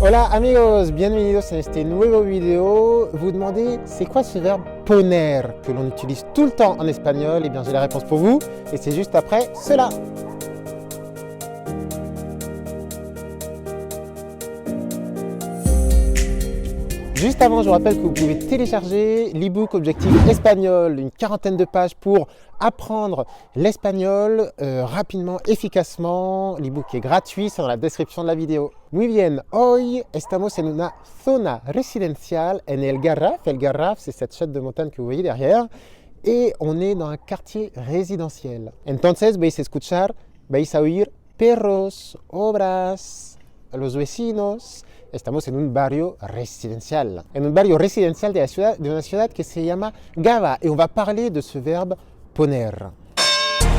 Hola amigos, bienvenidos en este nuevo video. Vous demandez c'est quoi ce verbe poner que l'on utilise tout le temps en espagnol? Eh bien j'ai la réponse pour vous et c'est juste après cela. Juste avant, je vous rappelle que vous pouvez télécharger l'e-book Objectif Espagnol, une quarantaine de pages pour apprendre l'espagnol rapidement, efficacement. L'e-book est gratuit, c'est dans la description de la vidéo. Muy bien, hoy estamos en una zona residencial en El Garraf. El Garraf, c'est cette chaîne de montagne que vous voyez derrière. Et on est dans un quartier résidentiel. Entonces, vais a escuchar, vais a oír perros, obras, los vecinos. Estamos en un barrio residencial. En un barrio residencial de una ciudad que se llama Gava. Et on va parler de ce verbe poner.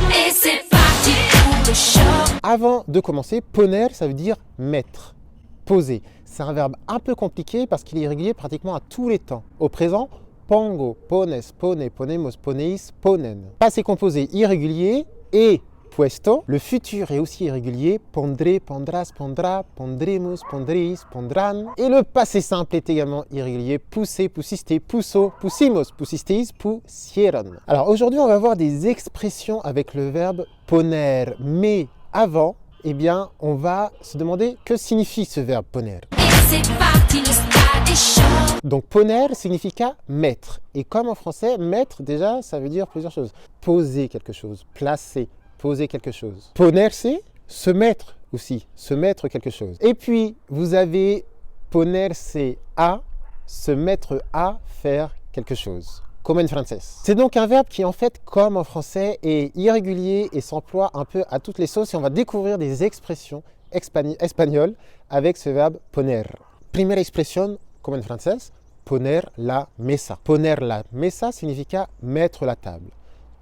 Et c'est parti pour le show. Avant de commencer, poner, ça veut dire mettre, poser. C'est un verbe un peu compliqué parce qu'il est irrégulier pratiquement à tous les temps. Au présent, pongo, pones, pone, ponemos, poneis, ponen. Passé composé irrégulier et puesto. Le futur est aussi irrégulier. Pondré, pondras, pondra, pondremos, pondréis, pondran. Et le passé simple est également irrégulier. Poussé, poussiste, puso, pusimos, pusisteis, pusieron. Alors aujourd'hui, on va voir des expressions avec le verbe poner. Mais avant, eh bien, on va se demander que signifie ce verbe poner. Et c'est parti, le stade est chaud. Donc poner signifia mettre. Et comme en français, mettre déjà, ça veut dire plusieurs choses. Poser quelque chose, placer, poser quelque chose. Ponerse, se mettre aussi, se mettre quelque chose. Et puis, vous avez ponerse à, se mettre à faire quelque chose. Comme en français. C'est donc un verbe qui, en fait, comme en français, est irrégulier et s'emploie un peu à toutes les sauces. Et on va découvrir des expressions espagnoles avec ce verbe poner. Première expression, comme en français, poner la mesa. Poner la mesa significa mettre la table.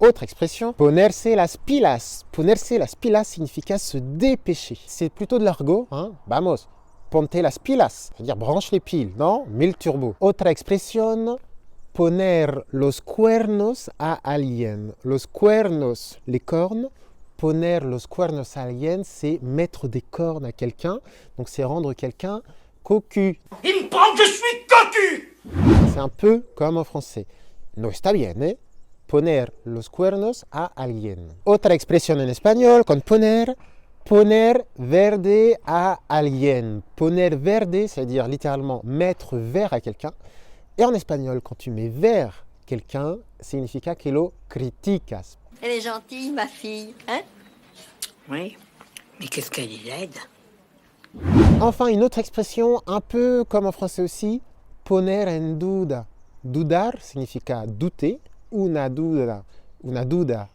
Autre expression, ponerse las pilas. Ponerse las pilas significa se dépêcher. C'est plutôt de l'argot, hein? Vamos, ponte las pilas. C'est-à-dire branche les piles, non? Mille turbo. Autre expression, poner los cuernos a alguien. Los cuernos, les cornes. Poner los cuernos a alguien, c'est mettre des cornes à quelqu'un. Donc c'est rendre quelqu'un cocu. Il me prend que je suis cocu. C'est un peu comme en français. No está bien, eh? Poner los cuernos a alguien. Otra expresión en español con poner, poner verde a alguien. Poner verde, c'est-à-dire littéralement mettre vert à quelqu'un. Et en espagnol, quand tu mets vert quelqu'un, significa que lo criticas. Elle est gentille, ma fille, hein? Oui, mais qu'est-ce qu'elle est laide. Enfin, une autre expression, un peu comme en français aussi, poner en duda. Dudar significa douter. Una duda,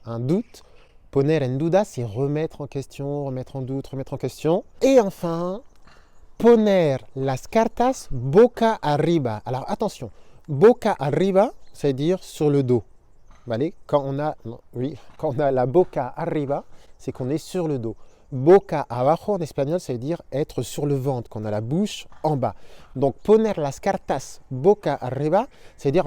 un doute. Poner en duda, c'est remettre en question, remettre en doute, remettre en question. Et enfin, poner las cartas boca arriba. Alors attention, boca arriba, ça veut dire sur le dos. Vale? Quand on a la boca arriba, c'est qu'on est sur le dos. Boca abajo en espagnol, ça veut dire être sur le ventre, qu'on a la bouche en bas. Donc, poner las cartas boca arriba, ça veut dire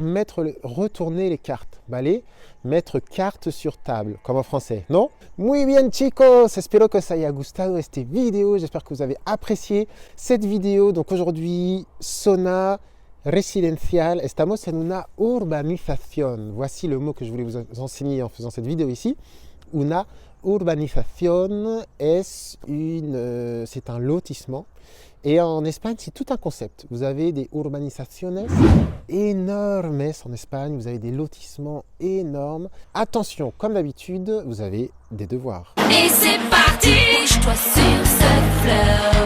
retourner les cartes, ¿vale? Mettre carte sur table, comme en français, non? Muy bien, chicos, espero que os haya gustado este vidéo. J'espère que vous avez apprécié cette vidéo. Donc, aujourd'hui, zona residencial, estamos en una urbanización. Voici le mot que je voulais vous enseigner en faisant cette vidéo ici. Una urbanización c'est un lotissement. Et en Espagne, c'est tout un concept. Vous avez des urbanizaciones énormes en Espagne. Vous avez des lotissements énormes. Attention, comme d'habitude, vous avez des devoirs. Et c'est parti, bouge-toi sur ce fleur.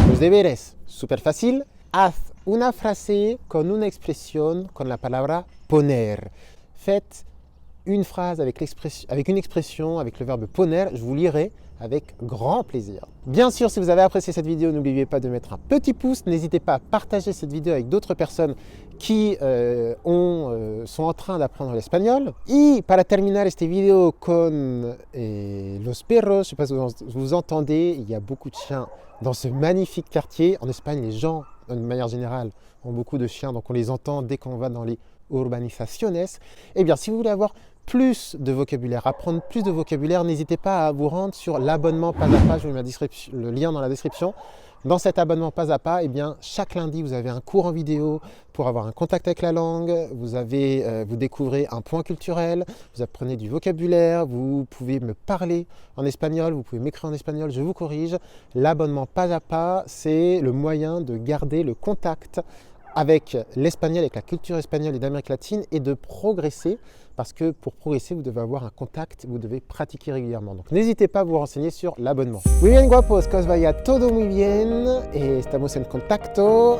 Los deberes, super fácil. Haz una frase con una expresión con la palabra poner. Faites une phrase avec une expression, avec le verbe poner, je vous lirai avec grand plaisir. Bien sûr, si vous avez apprécié cette vidéo, n'oubliez pas de mettre un petit pouce. N'hésitez pas à partager cette vidéo avec d'autres personnes qui sont en train d'apprendre l'espagnol. Y para terminar este video con los perros, je ne sais pas si vous entendez, il y a beaucoup de chiens dans ce magnifique quartier. En Espagne, les gens, de manière générale, ont beaucoup de chiens, donc on les entend dès qu'on va dans les urbanizaciones. Eh bien, si vous voulez avoir plus de vocabulaire, apprendre plus de vocabulaire, n'hésitez pas à vous rendre sur l'abonnement pas à pas, je vous mets le lien dans la description. Dans cet abonnement pas à pas, eh bien, chaque lundi, vous avez un cours en vidéo pour avoir un contact avec la langue, vous découvrez un point culturel, vous apprenez du vocabulaire, vous pouvez me parler en espagnol, vous pouvez m'écrire en espagnol, je vous corrige. L'abonnement pas à pas, c'est le moyen de garder le contact avec l'espagnol, avec la culture espagnole et d'Amérique latine et de progresser parce que pour progresser, vous devez avoir un contact, vous devez pratiquer régulièrement. Donc n'hésitez pas à vous renseigner sur l'abonnement. Muy bien guapos, que os vaya todo muy bien et estamos en contacto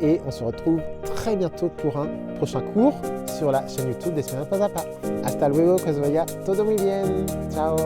et on se retrouve très bientôt pour un prochain cours sur la chaîne YouTube d'Espagnol Pas a Pas. Hasta luego, que os vaya todo muy bien. Ciao.